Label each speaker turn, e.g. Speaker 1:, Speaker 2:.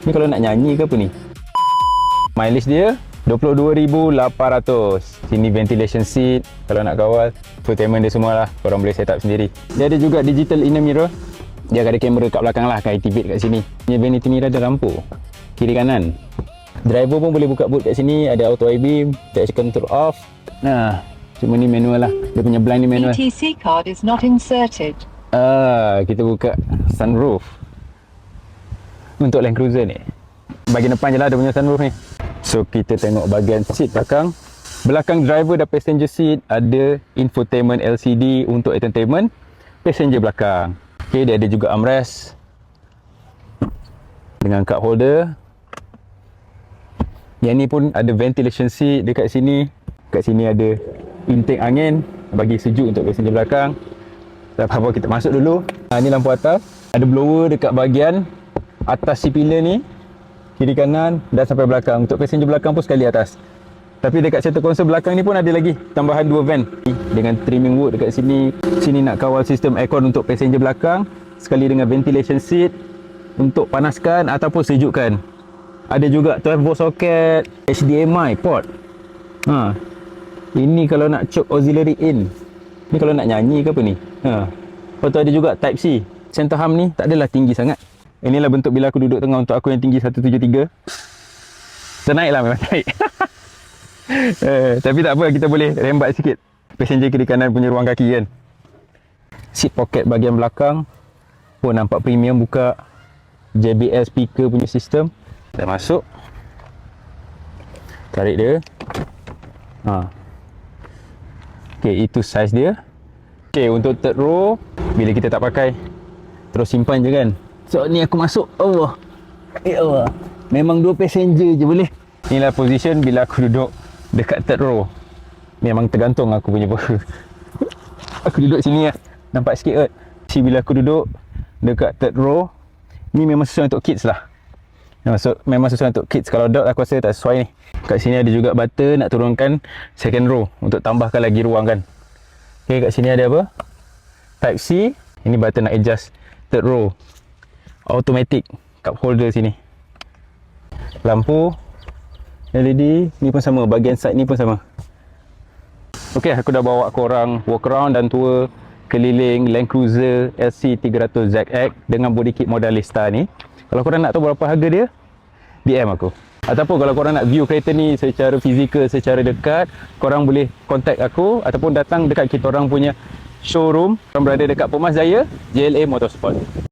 Speaker 1: Ni kalau nak nyanyi ke apa ni? Mileage dia 22,800. Sini ventilation seat. Kalau nak kawal, infotainment dia semua lah. Korang boleh set up sendiri. Dia ada juga digital inner mirror. Dia ada kamera kat belakang lah, kan activate kat sini. Ni vanity mirror ada lampu kiri kanan. Driver pun boleh buka boot kat sini. Ada auto high beam, traction control off. Nah, cuma ni manual lah. Dia punya blind ni manual.
Speaker 2: ETC card is not inserted.
Speaker 1: Kita buka sunroof untuk Land Cruiser ni. Bahagian depan je lah dia punya sunroof ni. So kita tengok bahagian seat belakang. Belakang driver dan passenger seat ada infotainment LCD untuk entertainment passenger belakang. Okay, dia ada juga armrest dengan cup holder. Yang ni pun ada ventilation seat dekat sini. Kat sini ada intake angin bagi sejuk untuk passenger belakang. Tak apa-apa, kita masuk dulu. Ni lampu atas. Ada blower dekat bahagian atas si pillar ni, kiri kanan dan sampai belakang. Untuk passenger belakang pun sekali atas. Tapi dekat center console belakang ni pun ada lagi tambahan 2 vent dengan trimming wood dekat sini. Sini nak kawal sistem aircon untuk passenger belakang, sekali dengan ventilation seat untuk panaskan ataupun sejukkan. Ada juga 12 volt socket, HDMI port. Ini kalau nak choke auxiliary in. Ni kalau nak nyanyi ke apa ni? Lepas tu ada juga type C. Center hum ni tak adalah tinggi sangat. Inilah bentuk bila aku duduk tengah untuk aku yang tinggi 173. Ternaik lah, memang naik. Tapi tak apa, kita boleh rembat sikit. Passenger kiri kanan punya ruang kaki kan. Seat pocket bahagian belakang pun nampak premium, buka. JBL speaker punya sistem. Dah masuk. Tarik dia. Okay, itu saiz dia. Okay, untuk third row, bila kita tak pakai, terus simpan je kan. So ni aku masuk. Allah. Ya Allah. Memang 2 passenger je boleh. Inilah position bila aku duduk dekat third row. Memang tergantung aku punya pose. Aku duduk sini lah. Nampak sikit kot. Si bila aku duduk dekat third row, ni memang sesuai untuk kids lah. Memang sesuai untuk kids. Kalau adult aku rasa tak sesuai ni. Kat sini ada juga button nak turunkan second row untuk tambahkan lagi ruang kan. Okay, kat sini ada apa? Type C. Ini button nak adjust third row. Automatic cup holder sini. Lampu LED ni pun sama, bahagian side ni pun sama. Okey, aku dah bawa korang walk around dan tour keliling Land Cruiser LC300ZX dengan body kit model Lista ni. Kalau korang nak tahu berapa harga dia, DM aku. Ataupun kalau korang nak view kereta ni secara fizikal, secara dekat, korang boleh contact aku ataupun datang dekat kita orang punya showroom. Korang berada dekat Pemas Jaya, JLA Motorsport.